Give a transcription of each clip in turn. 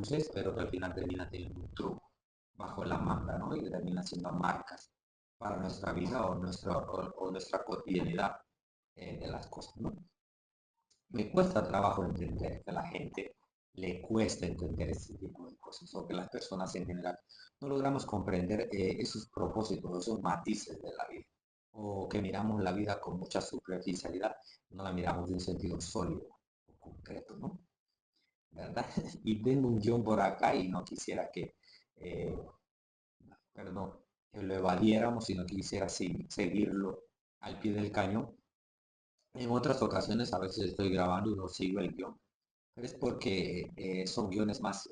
dulces, pero que al final termina teniendo un truco bajo la manga, ¿no? Y que termina siendo marcas para nuestra vida o nuestra cotidianidad de las cosas, ¿no? Me cuesta trabajo entender que a la gente le cuesta entender ese tipo de cosas, o que las personas en general no logramos comprender esos propósitos, esos matices de la vida, o que miramos la vida con mucha superficialidad, no la miramos de un sentido sólido o concreto, ¿no? ¿Verdad? Y tengo un guión por acá y no quisiera eh, perdón, que lo evadiéramos, sino quisiera seguirlo al pie del cañón. En otras ocasiones, a veces estoy grabando y no sigo el guión, pero es porque son guiones más,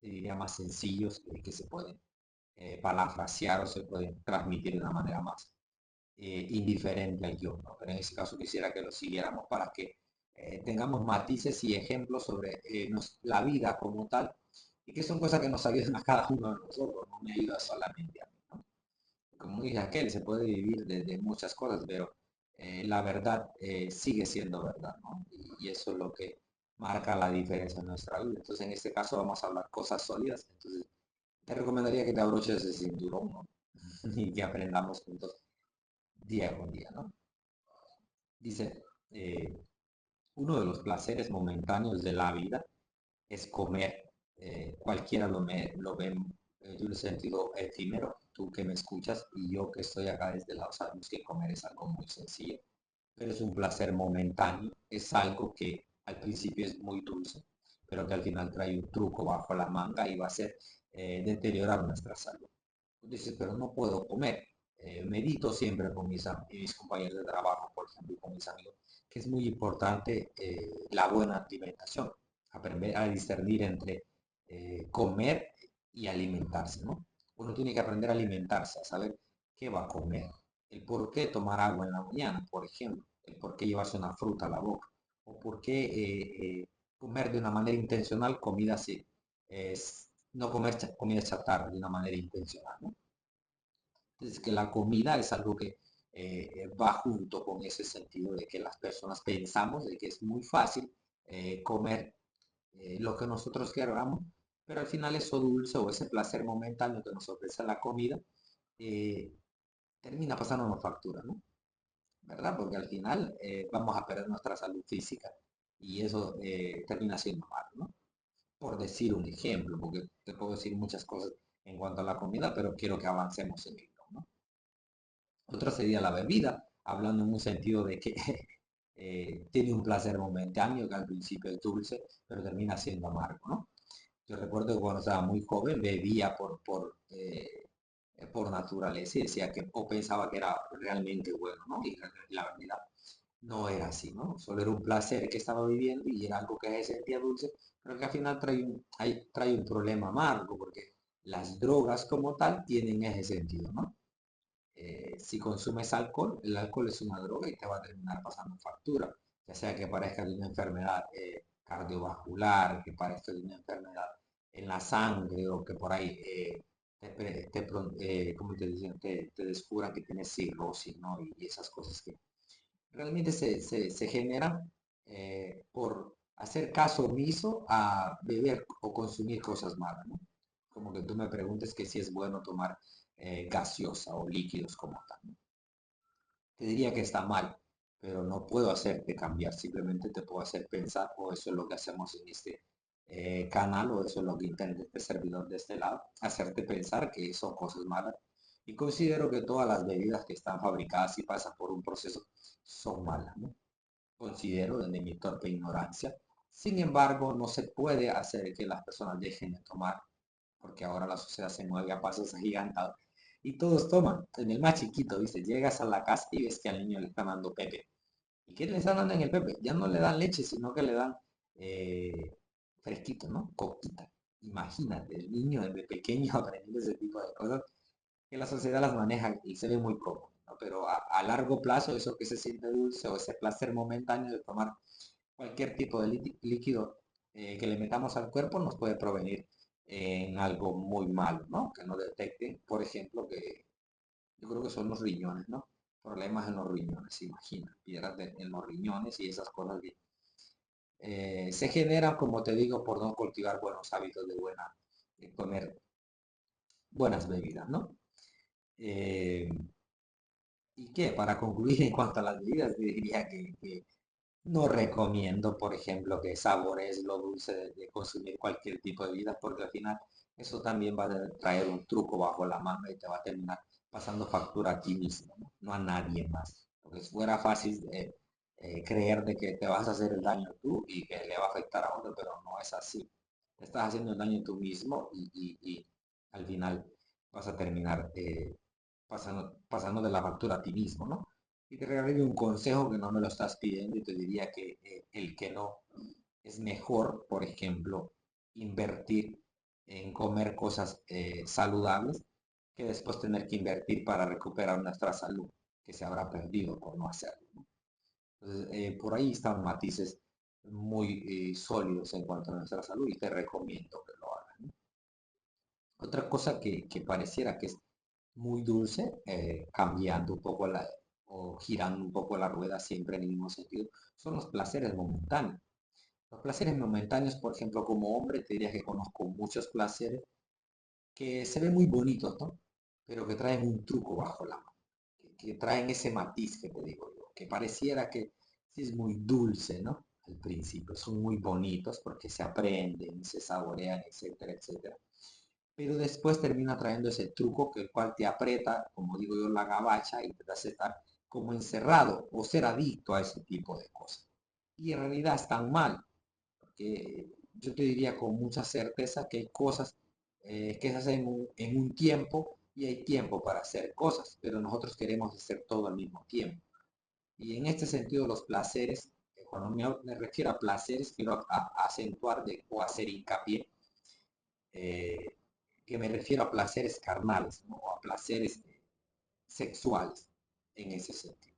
diría, más sencillos que se pueden parafrasear o se pueden transmitir de una manera más indiferente al guión, ¿no? Pero en ese caso quisiera que lo siguiéramos para que tengamos matices y ejemplos sobre la vida como tal y que son cosas que nos ayudan a cada uno de nosotros, no me ayuda solamente a mí, ¿no? Como dije aquel, se puede vivir de muchas cosas, pero la verdad sigue siendo verdad, ¿no? Y eso es lo que marca la diferencia en nuestra vida. Entonces, en este caso vamos a hablar cosas sólidas. Entonces, te recomendaría que te abroches el cinturón, ¿no? Y que aprendamos juntos día con día, ¿no? Dice, uno de los placeres momentáneos de la vida es comer. Cualquiera lo ve de un sentido efímero. Tú que me escuchas y yo que estoy acá desde el lado sabemos que comer es algo muy sencillo, pero es un placer momentáneo. Es algo que al principio es muy dulce, pero que al final trae un truco bajo la manga y va a ser deteriorar nuestra salud. Tú dices, pero no puedo comer. Medito siempre con mis compañeros de trabajo, por ejemplo, y con mis amigos, que es muy importante la buena alimentación, aprender a discernir entre comer y alimentarse, ¿no? Uno tiene que aprender a alimentarse, a saber qué va a comer, el por qué tomar agua en la mañana, por ejemplo, el por qué llevarse una fruta a la boca, o por qué comer de una manera intencional comida así, no comer comida chatarra de una manera intencional, ¿no? Entonces, que la comida es algo que va junto con ese sentido de que las personas pensamos de que es muy fácil comer lo que nosotros queramos, pero al final eso dulce o ese placer momentáneo que nos ofrece la comida eh, termina pasándonos factura, ¿no? ¿Verdad? Porque al final vamos a perder nuestra salud física y eso termina siendo malo, ¿no? Por decir un ejemplo, porque te puedo decir muchas cosas en cuanto a la comida, pero quiero que avancemos en ello, ¿no? Otra sería la bebida, hablando en un sentido de que tiene un placer momentáneo que al principio es dulce, pero termina siendo amargo, ¿no? Yo recuerdo que cuando estaba muy joven bebía por naturaleza y decía que, o pensaba que era realmente bueno, ¿no? Y la verdad no era así, ¿no? Solo era un placer que estaba viviendo y era algo que se sentía dulce, pero que al final trae un problema amargo, porque las drogas como tal tienen ese sentido, ¿no? Si consumes alcohol, el alcohol es una droga y te va a terminar pasando factura, ya sea que parezca de una enfermedad cardiovascular, que parezca de una enfermedad en la sangre o que por ahí ¿cómo te dicen? Te descubran que tienes cirrosis, ¿no? Y esas cosas que realmente se generan por hacer caso omiso a beber o consumir cosas malas, ¿no? Como que tú me preguntes que si es bueno tomar gaseosa o líquidos como tal, ¿no? Te diría que está mal, pero no puedo hacerte cambiar, simplemente te puedo hacer pensar, o eso es lo que hacemos en este canal, o eso es lo que intenta este servidor de este lado, hacerte pensar que son cosas malas. Y considero que todas las bebidas que están fabricadas y pasan por un proceso son malas, ¿no? Considero desde mi torpe ignorancia. Sin embargo, no se puede hacer que las personas dejen de tomar, porque ahora la sociedad se mueve a pasos agigantados y todos toman. En el más chiquito, ¿viste? Llegas a la casa y ves que al niño le están dando pepe. ¿Y qué le están dando en el pepe? Ya no le dan leche, sino que le dan fresquito, ¿no? Coquita. Imagínate, el niño desde pequeño aprendiendo ese tipo de cosas que la sociedad las maneja y se ve muy poco, ¿no? Pero a largo plazo, eso que se siente dulce o ese placer momentáneo de tomar cualquier tipo de líquido que le metamos al cuerpo nos puede provenir en algo muy malo, ¿no? Que no detecten, por ejemplo, que yo creo que son los riñones, ¿no? Problemas en los riñones, imagina, piedras en los riñones y esas cosas que se generan, como te digo, por no cultivar buenos hábitos de comer buenas bebidas, ¿no? Eh, ¿Y qué? Para concluir en cuanto a las bebidas, diría que no recomiendo, por ejemplo, que sabores lo dulce de consumir cualquier tipo de bebida, porque al final eso también va a traer un truco bajo la manga y te va a terminar pasando factura a ti mismo, ¿no? No a nadie más. Porque si fuera fácil creer de que te vas a hacer el daño tú y que le va a afectar a otro, pero no es así. Te estás haciendo el daño tú mismo y al final vas a terminar pasando de la factura a ti mismo, ¿no? Y te regalaría un consejo que no me lo estás pidiendo y te diría que el que no es mejor, por ejemplo, invertir en comer cosas saludables que después tener que invertir para recuperar nuestra salud, que se habrá perdido por no hacerlo, ¿no? Entonces, por ahí están matices muy sólidos en cuanto a nuestra salud y te recomiendo que lo hagas, ¿no? Otra cosa que pareciera que es muy dulce, cambiando un poco o girando un poco la rueda siempre en el mismo sentido, son los placeres momentáneos. Los placeres momentáneos, por ejemplo, como hombre, te diría que conozco muchos placeres que se ven muy bonitos, ¿no? Pero que traen un truco bajo la mano, que traen ese matiz que te digo yo, que pareciera que sí es muy dulce, ¿no? Al principio, son muy bonitos porque se aprenden, se saborean, etcétera, etcétera, pero después termina trayendo ese truco que el cual te aprieta, como digo yo, la gabacha y te hace estar como encerrado o ser adicto a ese tipo de cosas. Y en realidad es tan mal, porque yo te diría con mucha certeza que hay cosas que se hacen en un tiempo y hay tiempo para hacer cosas, pero nosotros queremos hacer todo al mismo tiempo. Y en este sentido los placeres, cuando me refiero a placeres, quiero acentuar o hacer hincapié eh, que me refiero a placeres carnales, ¿no? O a placeres sexuales en ese sentido.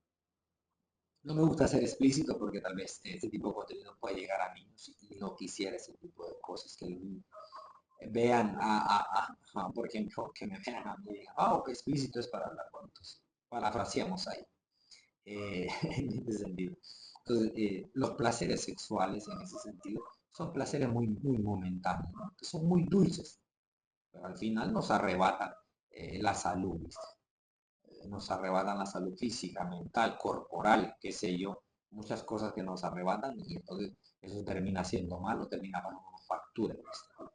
No me gusta ser explícito porque tal vez este tipo de contenido puede llegar a niños y no quisiera ese tipo de cosas que vean por ejemplo, que me vean a mí y digan, oh, qué explícito es para hablar. Bueno, entonces, parafraseamos ahí, en ese sentido. Entonces, los placeres sexuales en ese sentido son placeres muy momentáneos, ¿no? Que son muy dulces, pero al final nos arrebatan la salud, ¿viste? Nos arrebatan la salud física, mental, corporal, qué sé yo, muchas cosas que nos arrebatan y entonces eso termina siendo malo, termina pagando factura en nuestra vida.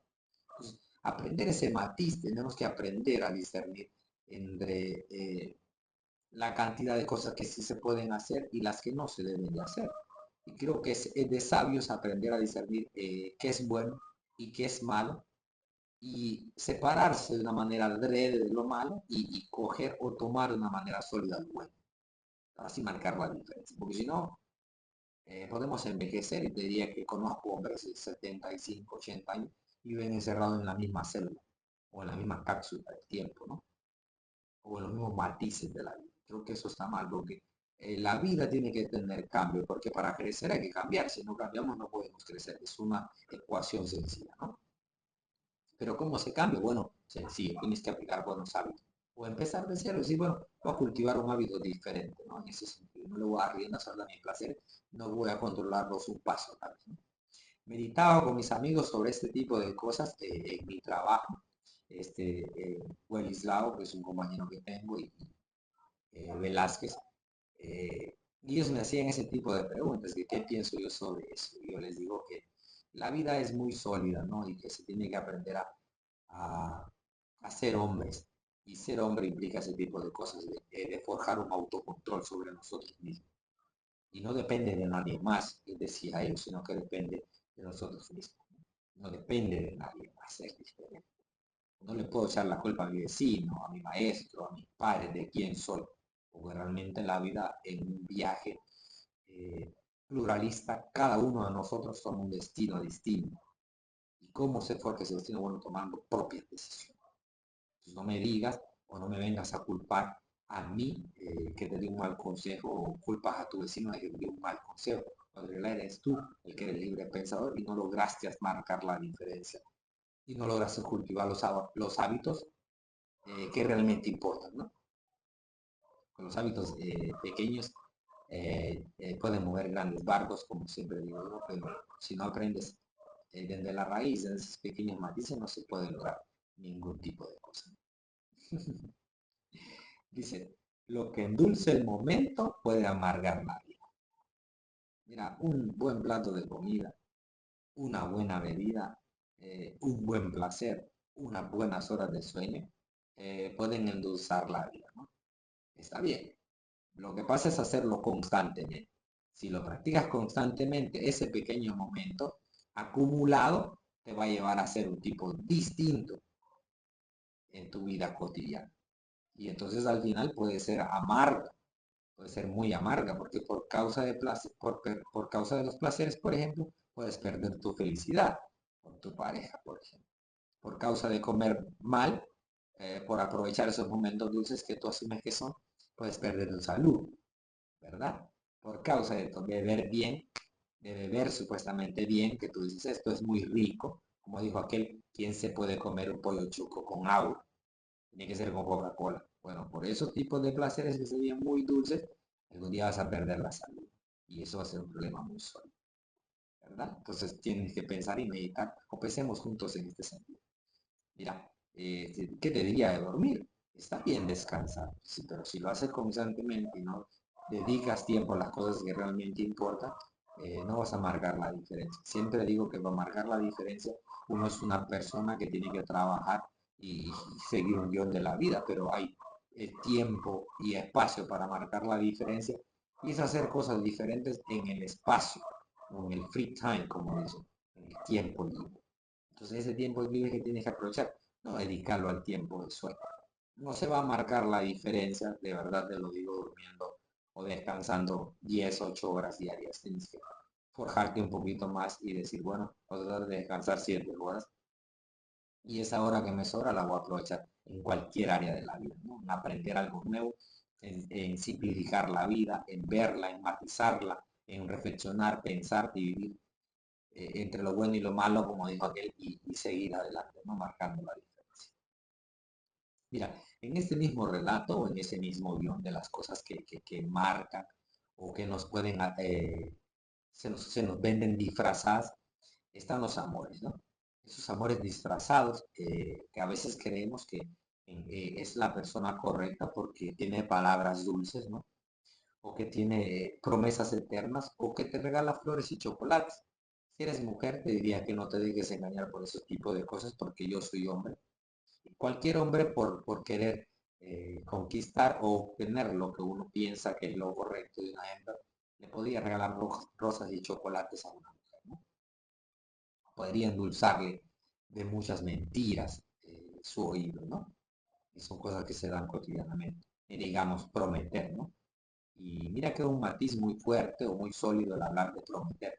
Entonces, aprender ese matiz, tenemos que aprender a discernir entre la cantidad de cosas que sí se pueden hacer y las que no se deben de hacer. Y creo que es de sabios aprender a discernir qué es bueno y qué es malo y separarse de una manera adrede de lo malo y coger o tomar de una manera sólida lo bueno, para así marcar la diferencia. Porque si no, podemos envejecer y te diría que conozco hombres de 75, 80 años y viven encerrados en la misma célula o en la misma cápsula del tiempo, ¿no? O en los mismos matices de la vida. Creo que eso está mal porque la vida tiene que tener cambio, porque para crecer hay que cambiar. Si no cambiamos no podemos crecer. Es una ecuación sencilla, ¿no? Pero ¿cómo se cambia? Bueno, sencillo, tienes que aplicar buenos hábitos. O empezar de cero y decir, bueno, voy a cultivar un hábito diferente, ¿no? En ese sentido, no le voy a dar rienda suelta a mi placer, no voy a controlarlos un paso, tal vez, ¿no? Meditaba con mis amigos sobre este tipo de cosas en mi trabajo. Welislao, que es un compañero que tengo, y Velázquez, y ellos me hacían ese tipo de preguntas, que qué pienso yo sobre eso. Y yo les digo que la vida es muy sólida, ¿no? Y que se tiene que aprender a, a ser hombres. Y ser hombre implica ese tipo de cosas, de forjar un autocontrol sobre nosotros mismos. Y no depende de nadie más, es decir, a ellos, sino que depende de nosotros mismos. No depende de nadie más ser diferente. No le puedo echar la culpa a mi vecino, a mi maestro, a mis padres de quién soy. Porque realmente la vida en un viaje eh, pluralista, cada uno de nosotros toma un destino distinto. ¿Y cómo se forja ese destino? Bueno, tomando propias decisiones. Entonces, no me digas o no me vengas a culpar a mí que te di un mal consejo o culpas a tu vecino de que te dio un mal consejo. Cuando eres tú el que eres libre pensador y no lograste marcar la diferencia y no lograste cultivar los hábitos que realmente importan, ¿no? Con los hábitos pequeños pueden mover grandes barcos, como siempre digo, ¿no? Pero si no aprendes desde la raíz, de esos pequeños matices, no se puede lograr ningún tipo de cosa. Dice, lo que endulce el momento puede amargar la vida. Mira, un buen plato de comida, una buena bebida, un buen placer, unas buenas horas de sueño, pueden endulzar la vida, ¿no? Está bien. Lo que pasa es hacerlo constantemente. Si lo practicas constantemente, ese pequeño momento acumulado te va a llevar a ser un tipo distinto en tu vida cotidiana. Y entonces al final puede ser amarga, puede ser muy amarga, porque por causa de placer, por causa de los placeres, por ejemplo, puedes perder tu felicidad con tu pareja, por ejemplo. Por causa de comer mal, por aprovechar esos momentos dulces que tú asumes que son, puedes perder tu salud, ¿verdad? Por causa de beber bien, de beber supuestamente bien, que tú dices esto es muy rico, como dijo aquel, ¿quién se puede comer un pollo chuco con agua? Tiene que ser con Coca-Cola. Bueno, por esos tipos de placeres que serían muy dulces, algún día vas a perder la salud. Y eso va a ser un problema muy sólido, ¿verdad? Entonces tienes que pensar y meditar, o pensemos juntos en este sentido. Mira, ¿qué te diría de dormir? Está bien descansar, sí, pero si lo haces constantemente y no dedicas tiempo a las cosas que realmente importan, no vas a marcar la diferencia. Siempre digo que para marcar la diferencia, uno es una persona que tiene que trabajar y seguir un guión de la vida, pero hay tiempo y espacio para marcar la diferencia y es hacer cosas diferentes en el espacio, o en el free time, como dicen, en el tiempo libre. Entonces ese tiempo libre que tienes que aprovechar, no dedicarlo al tiempo de sueño. No se va a marcar la diferencia, de verdad te lo digo, durmiendo o descansando 10 8 horas diarias. Tienes que forjarte un poquito más y decir, bueno, voy a tratar de descansar 7 horas y esa hora que me sobra la voy a aprovechar en cualquier área de la vida, ¿no? En aprender algo nuevo, en simplificar la vida, en verla, en matizarla, en reflexionar, pensar y vivir entre lo bueno y lo malo, como dijo aquel, y seguir adelante, ¿no? Marcando la diferencia. Mira, en este mismo relato o en ese mismo guión de las cosas que marcan o que nos pueden, se nos venden disfrazadas, están los amores, ¿no? Esos amores disfrazados que a veces creemos que es la persona correcta porque tiene palabras dulces, ¿no? O que tiene promesas eternas o que te regala flores y chocolates. Si eres mujer, te diría que no te dejes engañar por ese tipo de cosas porque yo soy hombre. Cualquier hombre por querer conquistar o obtener lo que uno piensa que es lo correcto de una hembra, le podría regalar rosas y chocolates a una mujer, ¿no? Podría endulzarle de muchas mentiras su oído, ¿no? Y son cosas que se dan cotidianamente. Y digamos, prometer, ¿no? Y mira que es un matiz muy fuerte o muy sólido el hablar de prometer.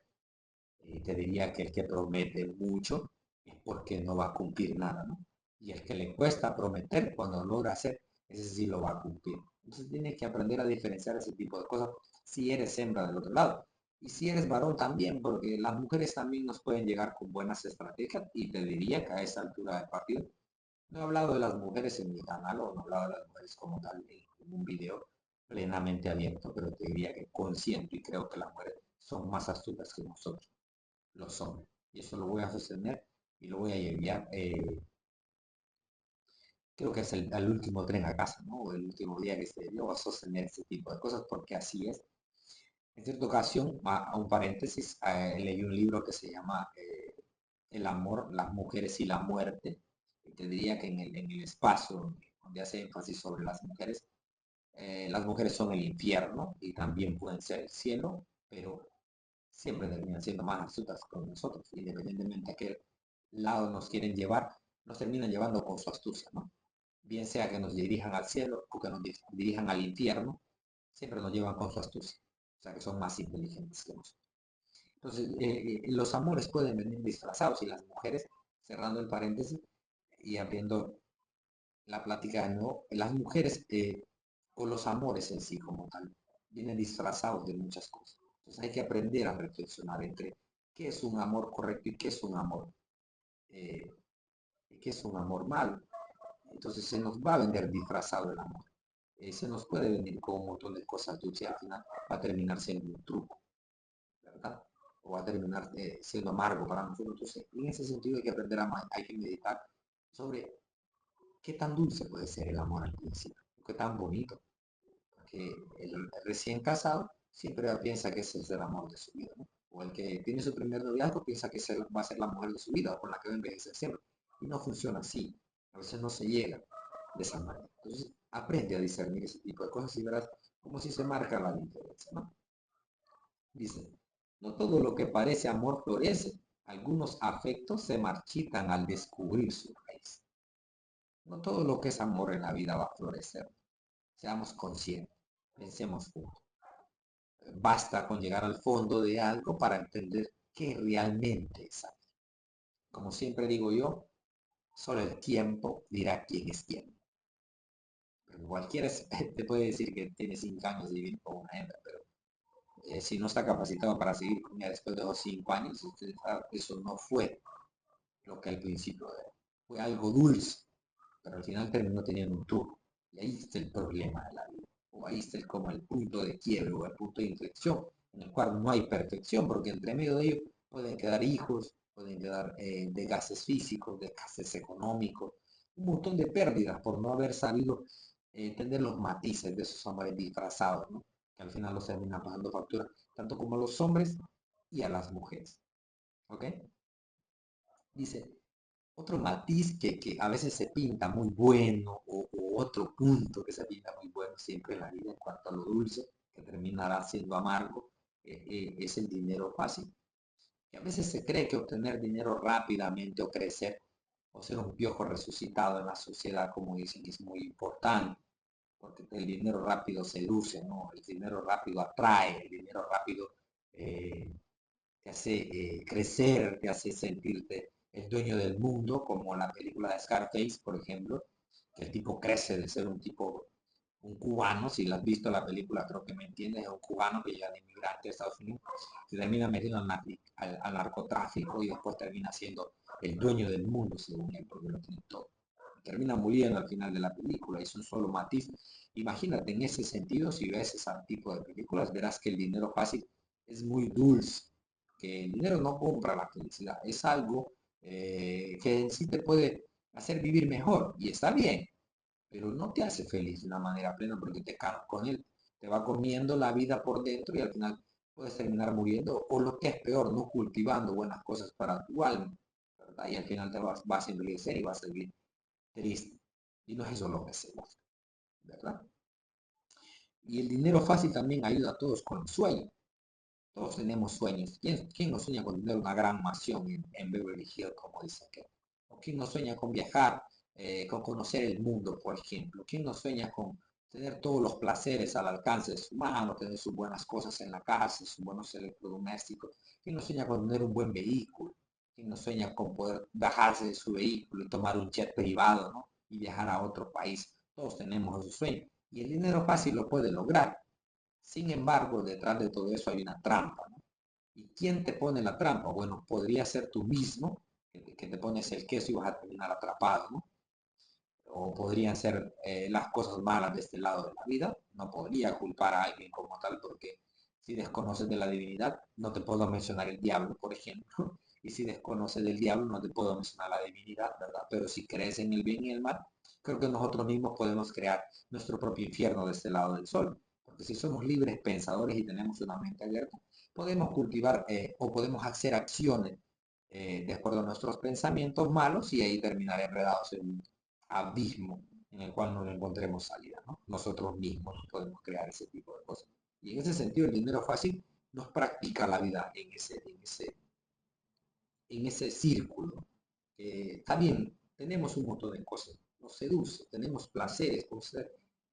Te diría que el que promete mucho es porque no va a cumplir nada, ¿no? Y el que le cuesta prometer, cuando logra hacer, ese sí lo va a cumplir. Entonces tienes que aprender a diferenciar ese tipo de cosas si eres hembra del otro lado. Y si eres varón también, porque las mujeres también nos pueden llegar con buenas estrategias y te diría que a esa altura del partido, no he hablado de las mujeres en mi canal o no he hablado de las mujeres como tal en un video plenamente abierto, pero te diría que consiento y creo que las mujeres son más astutas que nosotros los hombres. Y eso lo voy a sostener y lo voy a enviar, creo que es el último tren a casa, ¿no? O el último día que se dio a sostener ese tipo de cosas, porque así es. En cierta ocasión, a un paréntesis, leí un libro que se llama El amor, las mujeres y la muerte. Y te diría que en el espacio donde hace énfasis sobre las mujeres son el infierno y también pueden ser el cielo, pero siempre terminan siendo más astutas con nosotros, independientemente a qué lado nos quieren llevar, nos terminan llevando con su astucia, ¿no? Bien sea que nos dirijan al cielo o que nos dirijan al infierno, siempre nos llevan con su astucia, o sea que son más inteligentes que nosotros. Entonces, los amores pueden venir disfrazados y las mujeres, cerrando el paréntesis y abriendo la plática de nuevo, las mujeres o los amores en sí como tal vienen disfrazados de muchas cosas. Entonces hay que aprender a reflexionar entre qué es un amor correcto y eh, qué es un amor malo. Entonces se nos va a vender disfrazado el amor. se nos puede venir con un montón de cosas dulces y al final va a terminar siendo un truco, ¿verdad? O va a terminar siendo amargo para nosotros. Entonces, en ese sentido hay que aprender hay que meditar sobre qué tan dulce puede ser el amor al principio, qué tan bonito. Porque el recién casado siempre piensa que ese es el amor de su vida, ¿no? O el que tiene su primer noviazgo piensa que va a ser la mujer de su vida o con la que va a envejecer siempre. Y no funciona así. A veces no se llega de esa manera. Entonces, aprende a discernir ese tipo de cosas y verás cómo si se marca la diferencia, ¿no? Dice, no todo lo que parece amor florece. Algunos afectos se marchitan al descubrir su raíz. No todo lo que es amor en la vida va a florecer. Seamos conscientes. Pensemos juntos. Basta con llegar al fondo de algo para entender qué realmente es amor. Como siempre digo yo, solo el tiempo dirá quién es quién. Porque cualquiera te puede decir que tiene 5 años de vivir con una hembra, pero si no está capacitado para seguir con ella después de los 5 años, eso no fue lo que al principio era. Fue algo dulce, pero al final terminó teniendo un truco. Y ahí está el problema de la vida. O ahí está como el punto de quiebre o el punto de inflexión, en el cual no hay perfección, porque entre medio de ellos pueden quedar hijos, pueden quedar desgastes físicos, desgastes económicos, un montón de pérdidas por no haber sabido entender los matices de esos amores disfrazados, ¿no? Que al final los termina pagando factura, tanto como a los hombres y a las mujeres. ¿Ok? Dice, otro matiz que a veces se pinta muy bueno o otro punto que se pinta muy bueno siempre en la vida en cuanto a lo dulce, que terminará siendo amargo, es el dinero fácil. Y a veces se cree que obtener dinero rápidamente o crecer o ser un piojo resucitado en la sociedad, como dicen, es muy importante, porque el dinero rápido seduce, ¿no? El dinero rápido atrae, el dinero rápido eh, te hace crecer, te hace sentirte el dueño del mundo, como la película de Scarface, por ejemplo, que el tipo crece de ser un tipo, un cubano, si lo has visto la película, creo que me entiendes, es un cubano que llega de inmigrante a Estados Unidos, se termina metiendo al narcotráfico y después termina siendo el dueño del mundo, según él, porque lo tiene todo. Termina muriendo al final de la película, es un solo matiz. Imagínate, en ese sentido, si ves ese tipo de películas, verás que el dinero fácil es muy dulce, que el dinero no compra la felicidad, es algo que en sí te puede hacer vivir mejor y está bien, pero no te hace feliz de una manera plena porque te cargas con él, te va comiendo la vida por dentro y al final puedes terminar muriendo o lo que es peor, no cultivando buenas cosas para tu alma, ¿verdad? Y al final vas a envejecer y vas a vivir triste. Y no es eso lo que se busca, ¿verdad? Y el dinero fácil también ayuda a todos con el sueño. Todos tenemos sueños. ¿Quién no sueña con tener una gran mansión en Beverly Hills, como dice que? ¿O quién no sueña con viajar, con conocer el mundo, por ejemplo? ¿Quién no sueña con tener todos los placeres al alcance de su mano, tener sus buenas cosas en la casa, sus buenos electrodomésticos? ¿Quién no sueña con tener un buen vehículo? ¿Quién no sueña con poder bajarse de su vehículo y tomar un jet privado, ¿no? Y viajar a otro país? Todos tenemos esos sueños. Y el dinero fácil lo puede lograr. Sin embargo, detrás de todo eso hay una trampa, ¿no? ¿Y quién te pone la trampa? Bueno, podría ser tú mismo, que te pones el queso y vas a terminar atrapado, ¿no? O podrían ser las cosas malas de este lado de la vida. No podría culpar a alguien como tal porque si desconoces de la divinidad, no te puedo mencionar el diablo, por ejemplo. Y si desconoces del diablo, no te puedo mencionar la divinidad, ¿verdad? Pero si crees en el bien y el mal, creo que nosotros mismos podemos crear nuestro propio infierno de este lado del sol. Porque si somos libres pensadores y tenemos una mente abierta, podemos cultivar o podemos hacer acciones de acuerdo a nuestros pensamientos malos y ahí terminar enredados en un abismo en el cual no encontremos salida, ¿no? Nosotros mismos podemos crear ese tipo de cosas. Y en ese sentido, el dinero fácil nos practica la vida en ese círculo. Está bien, tenemos un montón de cosas, nos seduce, tenemos placeres,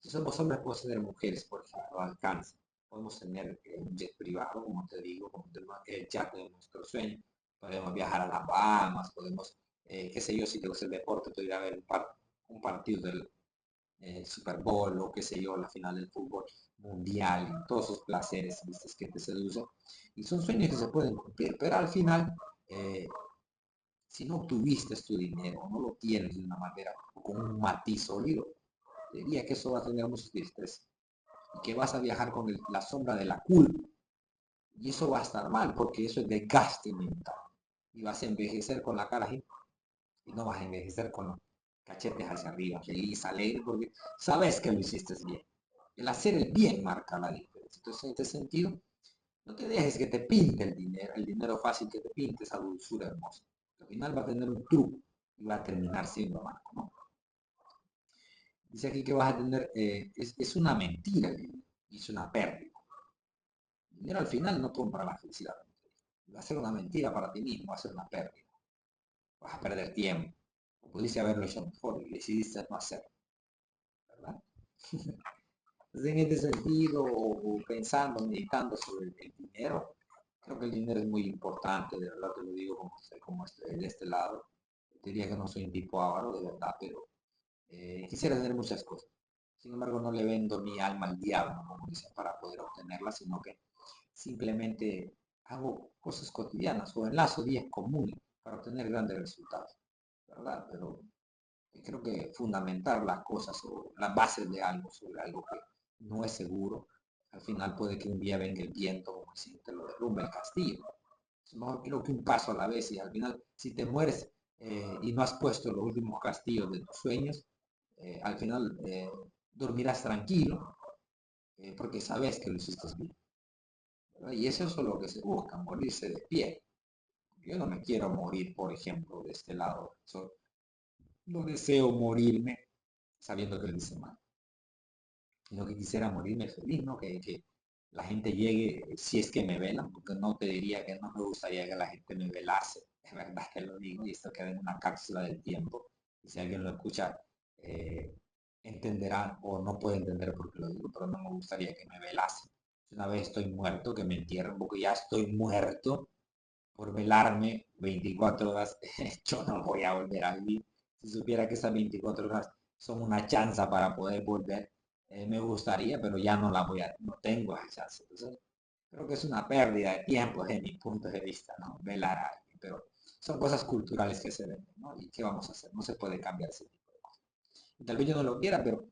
si somos hombres podemos tener mujeres, por ejemplo, al alcance. Podemos tener un jet privado, como te digo, como el jet de nuestro sueño. Podemos viajar a las Bahamas, podemos, qué sé yo, si te gusta el deporte, podría haber un partido del Super Bowl o qué sé yo, la final del fútbol mundial, todos esos placeres, ¿viste? Que te seducen. Y son sueños que se pueden cumplir, pero al final eh, si no obtuviste tu dinero, no lo tienes de una manera con un matiz sólido, diría que eso va a tener muchos distrés y que vas a viajar con la sombra de la culpa. Y eso va a estar mal porque eso es desgaste mental. Y vas a envejecer con la cara así y no vas a envejecer con los cachetes hacia arriba, feliz, alegre, porque sabes que lo hiciste bien. El hacer el bien marca la diferencia. Entonces, en este sentido, no te dejes que te pinte el dinero fácil que te pinte esa dulzura hermosa. Al final va a tener un truco y va a terminar siendo amargo, ¿no? Dice aquí que vas a tener, es una mentira y es una pérdida. El dinero al final no compra la felicidad. Va a ser una mentira para ti mismo, va a ser una pérdida. Vas a perder tiempo. O pudiste haberlo hecho mejor y decidiste no hacerlo, ¿verdad? Entonces, en este sentido, o pensando, meditando sobre el dinero, creo que el dinero es muy importante, de verdad te lo digo como estoy de este lado. Diría que no soy un tipo avaro, de verdad, pero quisiera tener muchas cosas. Sin embargo, no le vendo mi alma al diablo, como dicen, para poder obtenerla, sino que simplemente hago cosas cotidianas o enlazo días comunes para obtener grandes resultados, ¿verdad? Pero creo que fundamentar las cosas o las bases de algo sobre algo que no es seguro, al final puede que un día venga el viento, como si te lo derrumbe el castillo. Es mejor creo que un paso a la vez y al final, si te mueres y no has puesto los últimos castillos de tus sueños, al final dormirás tranquilo porque sabes que lo hiciste bien, ¿verdad? Y eso es lo que se busca, morirse de pie. Yo no me quiero morir, por ejemplo, de este lado. No deseo morirme sabiendo que lo hice mal. Lo que quisiera morirme feliz, ¿no? Que la gente llegue, si es que me velan, porque no te diría que no me gustaría que la gente me velase, es verdad que lo digo, y esto queda en una cápsula del tiempo, y si alguien lo escucha, eh, entenderá o no puede entender por qué lo digo, pero no me gustaría que me velase. Si una vez estoy muerto, que me entierren, porque ya estoy muerto por velarme 24 horas, yo no voy a volver a vivir. Si supiera que esas 24 horas son una chance para poder volver, me gustaría, pero ya no la voy a, no tengo esa chance. Entonces, creo que es una pérdida de tiempo desde mi punto de vista, ¿no? Velar a alguien, pero son cosas culturales que se ven, ¿no? ¿Y qué vamos a hacer? No se puede cambiar ese tipo de cosas. Y tal vez yo no lo quiera, pero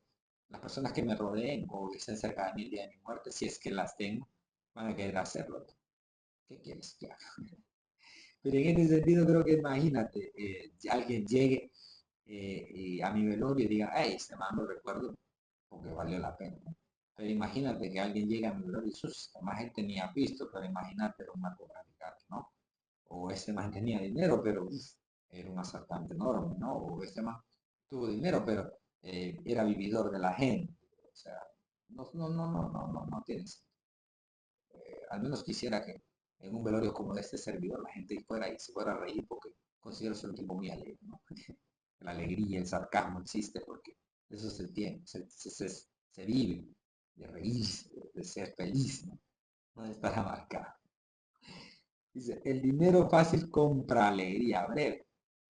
las personas que me rodeen o que estén cerca de mí el día de mi muerte, si es que las tengo, van a querer hacerlo. ¿Qué quieres que haga? Pero en este sentido creo que imagínate, alguien llegue y a mi velorio y diga, hey, este man lo recuerdo porque valió la pena, ¿no? Pero imagínate que alguien llegue a mi velorio y sus, más gente ni ha visto, pero imagínate era un narcotraficante, ¿no? O este man tenía dinero, pero era un asaltante enorme, ¿no? O este man tuvo dinero, pero era vividor de la gente. O sea, no tiene sentido. Al menos quisiera que en un velorio como de este servidor la gente fuera y se fuera a reír porque considero ser un tipo muy alegre, ¿no? La alegría, el sarcasmo existe porque eso se tiene, se vive, de reírse, de ser feliz, ¿no? No de estar amargado. Dice, el dinero fácil compra alegría breve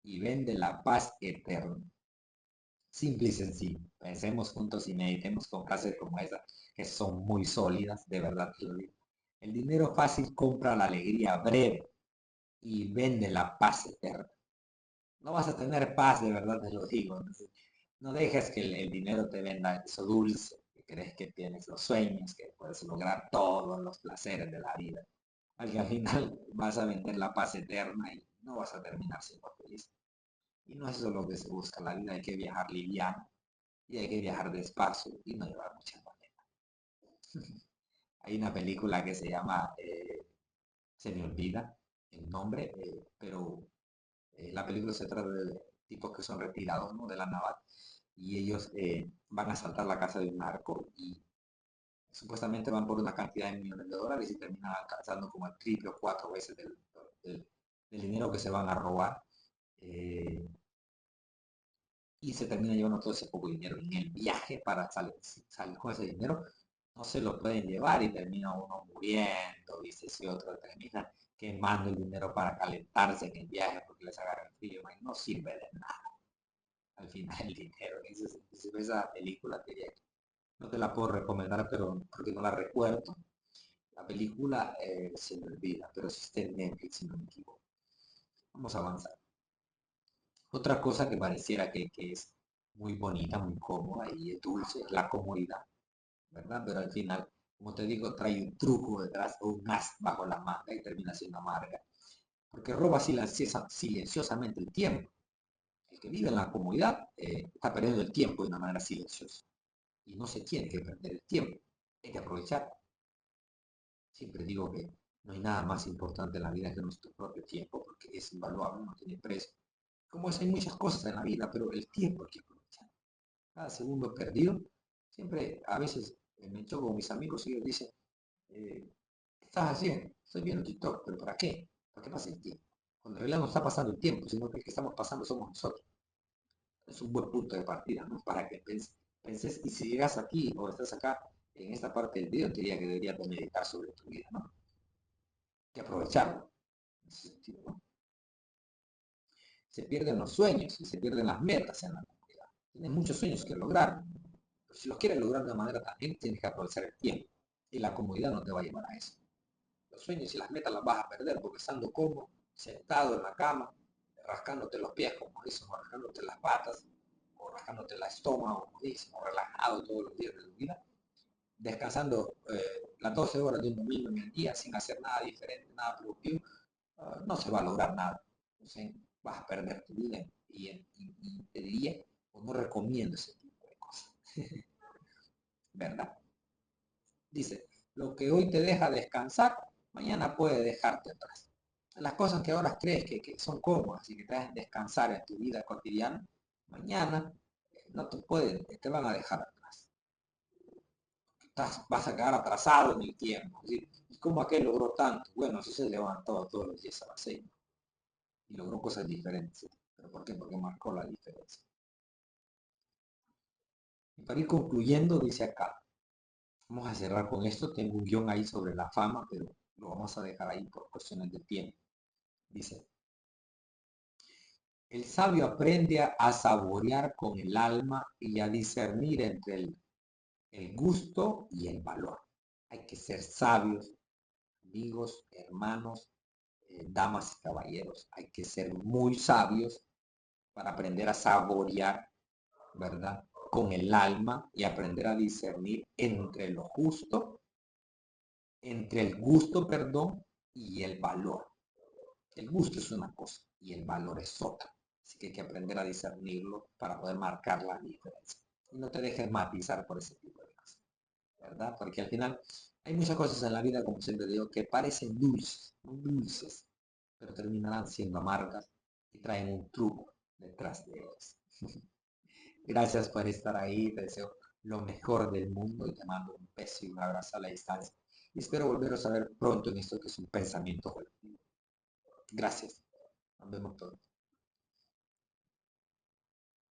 y vende la paz eterna. Simple y sencillo. Pensemos juntos y meditemos con frases como esa, que son muy sólidas, de verdad te lo digo. El dinero fácil compra la alegría breve y vende la paz eterna. No vas a tener paz, de verdad te lo digo. No dejes que el dinero te venda eso dulce, que crees que tienes los sueños, que puedes lograr todos los placeres de la vida. Al final vas a vender la paz eterna y no vas a terminar siendo feliz. Y no es eso lo que se busca. La vida hay que viajar liviano y hay que viajar despacio y no llevar mucha maleta. Hay una película que se llama, se me olvida el nombre, pero la película se trata de tipos que son retirados, ¿no? de la naval y ellos van a asaltar la casa de un narco y supuestamente van por una cantidad de millones de dólares y terminan alcanzando como el triple o cuatro veces del- del dinero que se van a robar. eh, y se termina llevando todo ese poco dinero. En el viaje para salir con ese dinero, no se lo pueden llevar y termina uno muriendo, dice si otro termina quemando el dinero para calentarse en el viaje porque les agarra el frío, no sirve de nada al final el dinero. Si ves esa película, te diría que no te la puedo recomendar, pero porque no la recuerdo. La película se me olvida, pero sí está en Netflix, si no me equivoco. Vamos a avanzar. Otra cosa que pareciera que es muy bonita, muy cómoda y es dulce, la comodidad, ¿verdad? Pero al final, como te digo, trae un truco detrás o un as bajo la manga y termina siendo amarga, porque roba silenciosamente el tiempo. El que vive en la comodidad está perdiendo el tiempo de una manera silenciosa y no se tiene que perder el tiempo, hay que aprovechar. Siempre digo que no hay nada más importante en la vida que nuestro propio tiempo, porque es invaluable, no tiene precio. Como es, hay muchas cosas en la vida, pero el tiempo hay que aprovechar. Cada segundo perdido, siempre a veces me choco con mis amigos y ellos dicen, ¿qué estás haciendo? Estoy viendo TikTok, pero ¿para qué? ¿Para qué pasa el tiempo? Cuando en realidad no está pasando el tiempo, sino que el que estamos pasando somos nosotros. Es un buen punto de partida, ¿no? Para que penses, y si llegas aquí o estás acá en esta parte del video, te diría que deberías de meditar sobre tu vida, ¿no? Que aprovecharlo. En ese sentido, ¿no? Se pierden los sueños y se pierden las metas en la comunidad. Tienes muchos sueños que lograr, pero si los quieres lograr de una manera también, tienes que aprovechar el tiempo. Y la comodidad no te va a llevar a eso. Los sueños y las metas las vas a perder porque estando cómodo, sentado en la cama, rascándote los pies, como dicen, o rascándote las patas, o rascándote el estómago, como dicen, o relajado todos los días de tu vida, descansando las 12 horas de un domingo en el día sin hacer nada diferente, nada productivo, no se va a lograr nada. Entonces vas a perder tu vida y te diría, o no recomiendo ese tipo de cosas, ¿verdad? Dice, lo que hoy te deja descansar, mañana puede dejarte atrás. Las cosas que ahora crees que son cómodas y que te hacen descansar en tu vida cotidiana, mañana no te pueden, te van a dejar atrás. Vas a quedar atrasado en el tiempo. ¿Sí? ¿Y cómo aquel logró tanto? Bueno, así se levantó todos los días a las 6 y logró cosas diferentes. ¿Sí? ¿Pero por qué? Porque marcó la diferencia. Y para ir concluyendo, dice acá, vamos a cerrar con esto. Tengo un guión ahí sobre la fama, pero lo vamos a dejar ahí por cuestiones de tiempo. Dice, el sabio aprende a saborear con el alma y a discernir entre el gusto y el valor. Hay que ser sabios, amigos, hermanos, damas y caballeros. Hay que ser muy sabios para aprender a saborear, ¿verdad? Con el alma y aprender a discernir entre lo justo, entre el gusto, perdón, y el valor. El gusto es una cosa y el valor es otra. Así que hay que aprender a discernirlo para poder marcar la diferencia. Y no te dejes matizar por ese tipo de cosas, ¿verdad? Porque al final hay muchas cosas en la vida, como siempre digo, que parecen dulces, muy dulces, pero terminarán siendo amargas y traen un truco detrás de ellas. Gracias por estar ahí, te deseo lo mejor del mundo y te mando un beso y un abrazo a la distancia. Y espero volveros a ver pronto en esto que es un pensamiento colectivo. Gracias. Nos vemos todos.